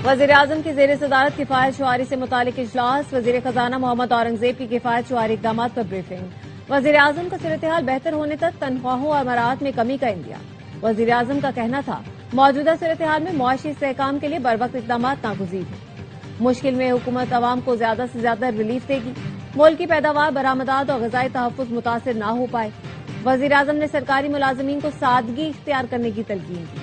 وزیراعظم کی زیر صدارت کفایت شعاری سے متعلق اجلاس، وزیر خزانہ محمد اورنگزیب کی کفایت شعاری اقدامات پر بریفنگ۔ وزیراعظم کا صورتحال بہتر ہونے تک تنخواہوں اور مراعات میں کمی کا اندیا۔ وزیراعظم کا کہنا تھا موجودہ صورتحال میں معاشی استحکام کے لیے بروقت اقدامات ناگزیر ہیں۔ مشکل میں حکومت عوام کو زیادہ سے زیادہ ریلیف دے گی، ملک کی پیداوار، برآمدات اور غذائی تحفظ متاثر نہ ہو پائے۔ وزیراعظم نے سرکاری ملازمین کو سادگی اختیار کرنے کی تلقین کی۔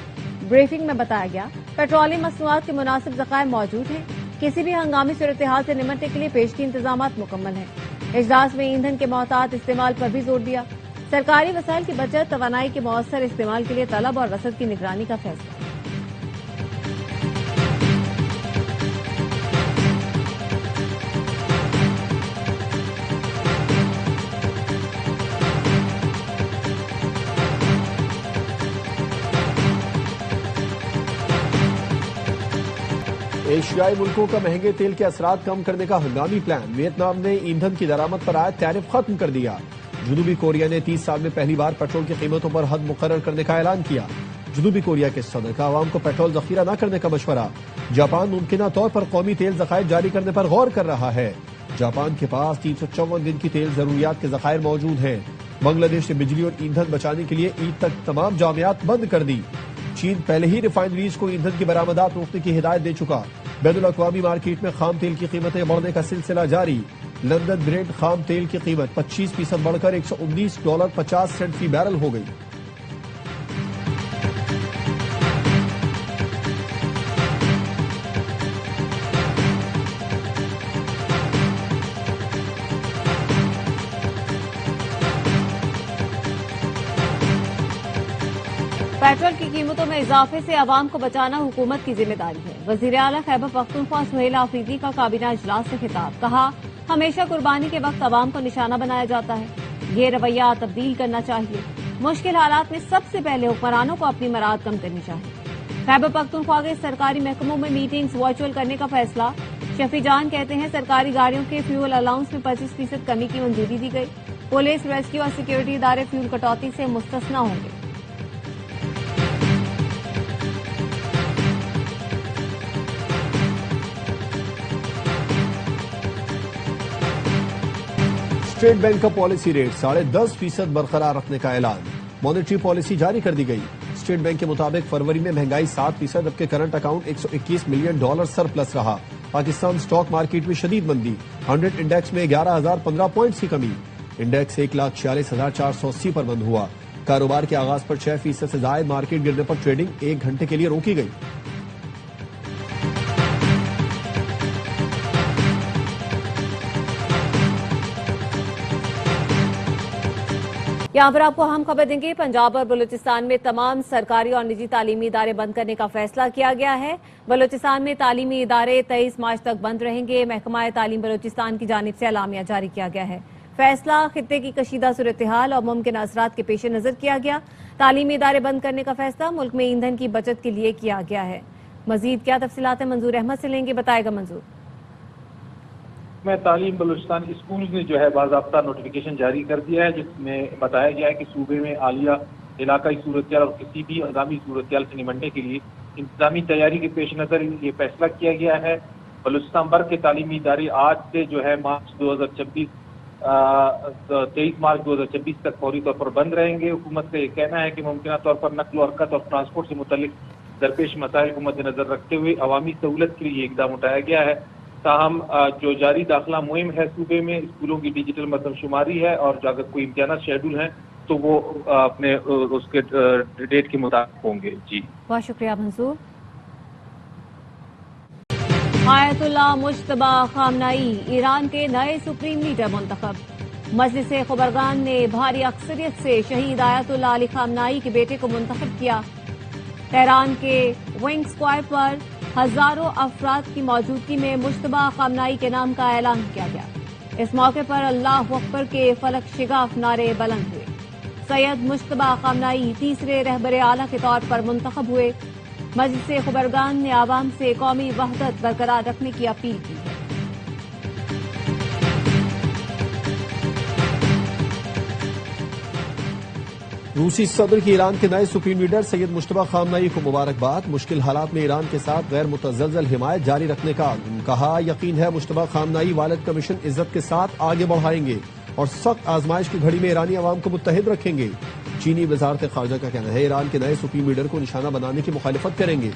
بریفنگ میں بتایا گیا پیٹرولیم مصنوعات کے مناسب ذخائر موجود ہیں، کسی بھی ہنگامی صورتحال سے نمٹنے کے لیے پیشگی انتظامات مکمل ہیں۔ اجلاس میں ایندھن کے محتاط استعمال پر بھی زور دیا۔ سرکاری وسائل کی بچت، توانائی کے مؤثر استعمال کے لیے طلب اور رسد کی نگرانی کا فیصلہ۔ ایشیائی ملکوں کا مہنگے تیل کے اثرات کم کرنے کا ہنگامی پلان، ویتنام نے ایندھن کی درآمد پر عائد ٹیرف ختم کر دیا۔ جنوبی کوریا نے 30 سال میں پہلی بار پیٹرول کی قیمتوں پر حد مقرر کرنے کا اعلان کیا۔ جنوبی کوریا کے صدر کا عوام کو پیٹرول ذخیرہ نہ کرنے کا مشورہ۔ جاپان ممکنہ طور پر قومی تیل ذخائر جاری کرنے پر غور کر رہا ہے۔ جاپان کے پاس 354 دن کی تیل ضروریات کے ذخائر موجود ہیں۔ بنگلہ دیش نے بجلی اور ایندھن بچانے کے لیے عید تک تمام جامعات بند کر دی۔ چین پہلے ہی ریفائنریز کو ایندھن کی برآمدات روکنے کی ہدایت دے چکا۔ بین الاقوامی مارکیٹ میں خام تیل کی قیمتیں بڑھنے کا سلسلہ جاری۔ لندن برنٹ خام تیل کی قیمت 25% بڑھ کر $119.50 فی بیرل ہو گئی۔ پیٹرول کی قیمتوں میں اضافے سے عوام کو بچانا حکومت کی ذمہ داری ہے۔ وزیر اعلیٰ خیبر پختونخوا سہیل آفریدی کا کابینہ اجلاس سے خطاب، کہا ہمیشہ قربانی کے وقت عوام کو نشانہ بنایا جاتا ہے، یہ رویہ تبدیل کرنا چاہیے۔ مشکل حالات میں سب سے پہلے حکمرانوں کو اپنی مراعات کم کرنی چاہیے۔ خیبر پختونخوا کے سرکاری محکموں میں میٹنگز ورچوئل کرنے کا فیصلہ۔ شفیع جان کہتے ہیں سرکاری گاڑیوں کے فیول الاؤنس میں 25% کمی کی منظوری دی گئی۔ پولیس، ریسکیو اور سیکورٹی ادارے فیول کٹوتی سے مستثنی ہوں گے۔ اسٹیٹ بینک کا پالیسی ریٹ 10.5% برقرار رکھنے کا اعلان۔ مانیٹری پالیسی جاری کر دی گئی۔ اسٹیٹ بینک کے مطابق فروری میں مہنگائی 7%، جبکہ کرنٹ اکاؤنٹ $121 ملین سرپلس رہا۔ پاکستان سٹاک مارکیٹ میں شدید مندی، 100 انڈیکس میں 11,015 پوائنٹس کی کمی۔ انڈیکس 1,46,480 پر بند ہوا۔ کاروبار کے آغاز پر 6% سے زائد مارکیٹ گرنے پر ٹریڈنگ 1 گھنٹے کے لیے روکی گئی۔ یہاں پر آپ کو اہم خبر دیں گے، پنجاب اور بلوچستان میں تمام سرکاری اور نجی تعلیمی ادارے بند کرنے کا فیصلہ کیا گیا ہے۔ بلوچستان میں تعلیمی ادارے 23 مارچ تک بند رہیں گے۔ محکمہ تعلیم بلوچستان کی جانب سے اعلامیہ جاری کیا گیا ہے۔ فیصلہ خطے کی کشیدہ صورتحال اور ممکنہ اثرات کے پیش نظر کیا گیا۔ تعلیمی ادارے بند کرنے کا فیصلہ ملک میں ایندھن کی بچت کے لیے کیا گیا ہے۔ مزید کیا تفصیلات ہیں منظور احمد سے لیں گے، بتائے گا منظور۔ میں تعلیم بلوچستان اسکولز نے جو ہے باضابطہ نوٹیفیکیشن جاری کر دیا ہے، جس میں بتایا گیا ہے کہ صوبے میں عالیہ علاقائی صورتحال اور کسی بھی ہنگامی صورتحال سے نمٹنے کے لیے انتظامی تیاری کے پیش نظر یہ فیصلہ کیا گیا ہے۔ بلوچستان بھر کے تعلیمی ادارے آج سے جو ہے 23 مارچ 2026 تک فوری طور پر بند رہیں گے۔ حکومت کا یہ کہنا ہے کہ ممکنہ طور پر نقل و حرکت اور ٹرانسپورٹ سے متعلق درپیش مسائل کو مد نظر رکھتے ہوئے عوامی سہولت کے لیے یہ اقدام اٹھایا گیا ہے۔ تاہم جو جاری داخلہ مہم ہے صوبے میں، اسکولوں کی ڈیجیٹل مردم شماری ہے، اور اگر کوئی امتحانات شیڈول ہیں تو وہ اپنے اس کے ڈیٹ کے مطابق ہوں گے۔ جی بہت شکریہ منظور۔ آیت اللہ مجتبی خامنئی ایران کے نئے سپریم لیڈر منتخب۔ مجلس خبرگان نے بھاری اکثریت سے شہید آیت اللہ علی خامنئی کے بیٹے کو منتخب کیا۔ تہران کے ونگ اسکوائر پر ہزاروں افراد کی موجودگی میں مجتبی خامنئی کے نام کا اعلان کیا گیا۔ اس موقع پر اللہ اکبر کے فلک شگاف نعرے بلند ہوئے۔ سید مجتبی خامنئی تیسرے رہبر اعلیٰ کے طور پر منتخب ہوئے۔ مجلس خبرگان نے عوام سے قومی وحدت برقرار رکھنے کی اپیل کی ہے۔ روسی صدر کی ایران کے نئے سپریم لیڈر سید مجتبی خامنئی کو مبارکباد. مشکل حالات میں ایران کے ساتھ غیر متزلزل حمایت جاری رکھنے کا کہا. یقین ہے مجتبی خامنئی والد کا مشن عزت کے ساتھ آگے بڑھائیں گے اور سخت آزمائش کی گھڑی میں ایرانی عوام کو متحد رکھیں گے. چینی وزارت خارجہ کا کہنا ہے ایران کے نئے سپریم لیڈر کو نشانہ بنانے کی مخالفت کریں گے.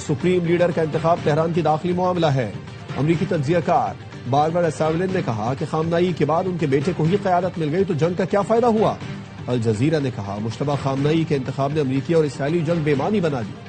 سپریم لیڈر کا انتخاب تہران کی داخلی معاملہ ہے. امریکی تجزیہ کار باربرا سیولن نے کہا کہ خامنئی کے بعد ان کے بیٹے کو ہی قیادت مل گئی تو جنگ کا کیا فائدہ ہوا. الجزیرہ نے کہا مجتبی خامنئی کے انتخاب نے امریکی اور اسرائیلی جنگ بے معنی بنا دی.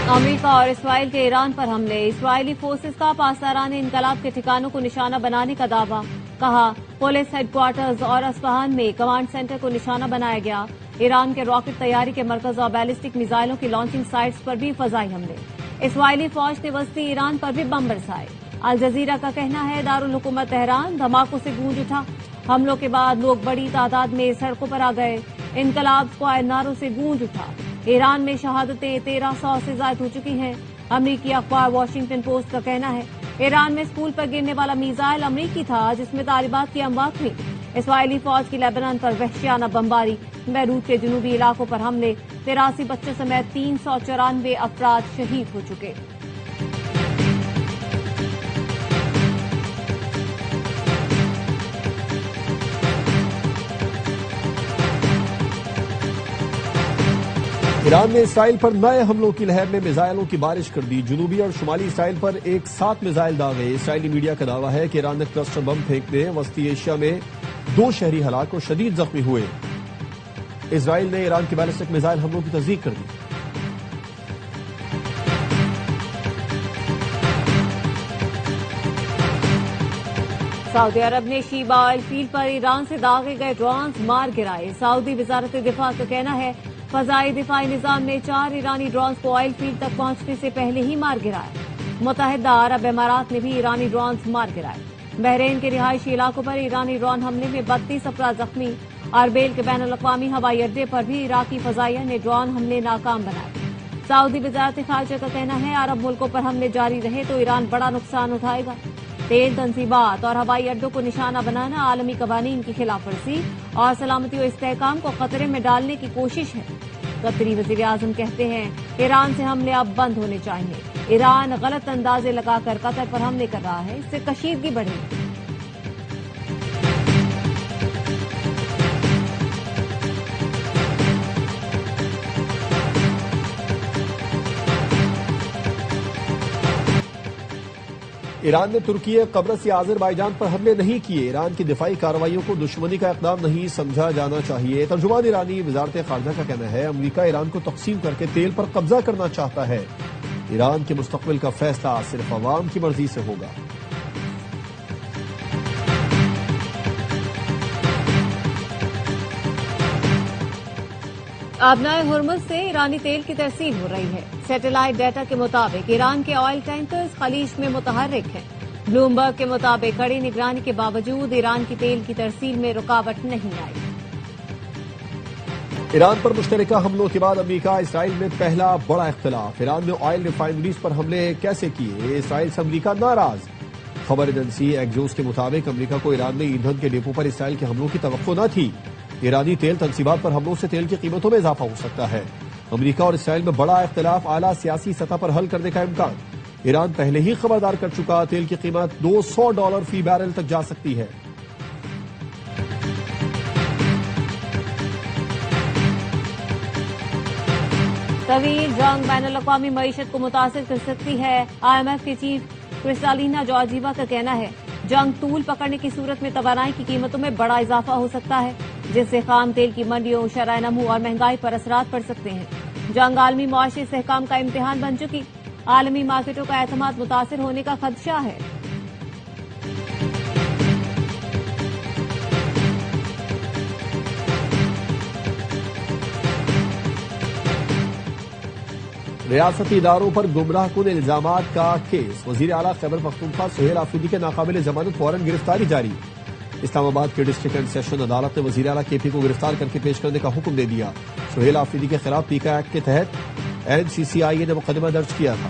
امریکہ اور اسرائیل کے ایران پر حملے. اسرائیلی فورسز کا پاسداران انقلاب کے ٹھکانوں کو نشانہ بنانے کا دعویٰ. کہا پولیس ہیڈ کوارٹرز اور اصفہان میں کمانڈ سینٹر کو نشانہ بنایا گیا. ایران کے راکٹ تیاری کے مرکز اور بیلسٹک میزائلوں کی لانچنگ سائٹس پر بھی فضائی حملے. اسرائیلی فوج نے وسطی ایران پر بھی بم برسائے. الجزیرہ کا کہنا ہے دارالحکومت تہران دھماکوں سے گونج اٹھا. حملوں کے بعد لوگ بڑی تعداد میں سڑکوں پر آ گئے. انقلاب اسکوائر نعروں سے گونج اٹھا. ایران میں شہادتیں 1300 سے زائد ہو چکی ہیں. امریکی اخبار واشنگٹن پوسٹ کا کہنا ہے ایران میں اسکول پر گرنے والا میزائل امریکی تھا جس میں طالبات کی اموات ہوئی. اسرائیلی فوج کی لیبنان پر وحشیانہ بمباری. بیروت کے جنوبی علاقوں پر حملے. 83 بچوں سمیت 394 افراد شہید ہو چکے. ایران نے اسرائیل پر نئے حملوں کی لہر میں میزائلوں کی بارش کر دی. جنوبی اور شمالی اسرائیل پر ایک ساتھ میزائل داغے. اسرائیلی میڈیا کا دعویٰ ہے کہ ایران نے کلسٹر بم پھینکنے وسطی ایشیا میں 2 شہری ہلاک اور شدید زخمی ہوئے. اسرائیل نے ایران کی بیلسٹک میزائل حملوں کی تصدیق کر دی. سعودی عرب نے شیبہ آئل فیلڈ پر ایران سے داغے گئے ڈرونز مار گرائے. سعودی وزارت دفاع کا کہنا ہے فضائی دفاعی نظام نے 4 ایرانی ڈرونز کو آئل فیلڈ تک پہنچنے سے پہلے ہی مار گرایا. متحدہ عرب امارات نے بھی ایرانی ڈرونز مار گرائے. بحرین کے رہائشی علاقوں پر ایرانی ڈرون حملے میں 32 افراد زخمی. اربیل کے بین الاقوامی ہوائی اڈے پر بھی عراقی فضائیہ نے ڈرون حملے ناکام بنائے. سعودی وزارت خارجہ کا کہنا ہے عرب ملکوں پر حملے جاری رہے تو ایران بڑا نقصان اٹھائے گا. تیل تنصیبات اور ہوائی اڈوں کو نشانہ بنانا عالمی قوانین کی خلاف ورزی اور سلامتی و استحکام کو خطرے میں ڈالنے کی کوشش ہے. قطری وزیر اعظم کہتے ہیں ایران سے حملے اب بند ہونے چاہیے. ایران غلط اندازے لگا کر قطر پر حملے کر رہا ہے. اس سے کشیدگی بڑھے گی. ایران نے ترکی قبرص یا آذربائیجان پر حملے نہیں کیے. ایران کی دفاعی کارروائیوں کو دشمنی کا اقدام نہیں سمجھا جانا چاہیے. ترجمان ایرانی وزارت خارجہ کا کہنا ہے امریکہ ایران کو تقسیم کر کے تیل پر قبضہ کرنا چاہتا ہے. ایران کے مستقبل کا فیصلہ صرف عوام کی مرضی سے ہوگا. آبنائے ہرمز سے ایرانی تیل کی ترسیل ہو رہی ہے. سیٹلائٹ ڈیٹا کے مطابق ایران کے آئل ٹینکرز خلیج میں متحرک ہیں. بلومبرگ کے مطابق کڑی نگرانی کے باوجود ایران کی تیل کی ترسیل میں رکاوٹ نہیں آئی. ایران پر مشترکہ حملوں کے بعد امریکہ اسرائیل میں پہلا بڑا اختلاف. ایران نے آئل ریفائنریز پر حملے کیسے کیے؟ اسرائیل سے امریکہ ناراض. خبر ایجنسی ایکزوس کے مطابق امریکہ کو ایران میں ایندھن کے ڈیپو پر اسرائیل کے حملوں کی توقع نہ تھی. ایرانی تیل تنصیبات پر حملوں سے تیل کی قیمتوں میں اضافہ ہو سکتا ہے. امریکہ اور اسرائیل میں بڑا اختلاف اعلیٰ سیاسی سطح پر حل کرنے کا امکان. ایران پہلے ہی خبردار کر چکا تیل کی قیمت $200 فی بیرل تک جا سکتی ہے. طویل جنگ بین الاقوامی معیشت کو متاثر کر سکتی ہے. IMF کی چیف کرسٹالینا جارجیوا کا کہنا ہے جنگ طول پکڑنے کی صورت میں توانائی کی قیمتوں میں بڑا اضافہ ہو سکتا ہے جس سے خام تیل کی منڈیوں شرح نمو اور مہنگائی پر اثرات پڑ سکتے ہیں. جنگ عالمی معاشی استحکام کا امتحان بن چکی. عالمی مارکیٹوں کا اعتماد متاثر ہونے کا خدشہ ہے. ریاستی اداروں پر گمراہ کن الزامات کا کیس. وزیر اعلیٰ خیبر پختونخوا سہیل آفریدی کے ناقابل ضمانت وارنٹ گرفتاری جاری. اسلام آباد کے ڈسٹرکٹ اینڈ سیشن عدالت نے وزیر اعلیٰ KP کو گرفتار کر کے پیش کرنے کا حکم دے دیا. سہیل آفریدی کے خلاف پیکا ایکٹ کے تحت NCCIA نے مقدمہ درج کیا تھا.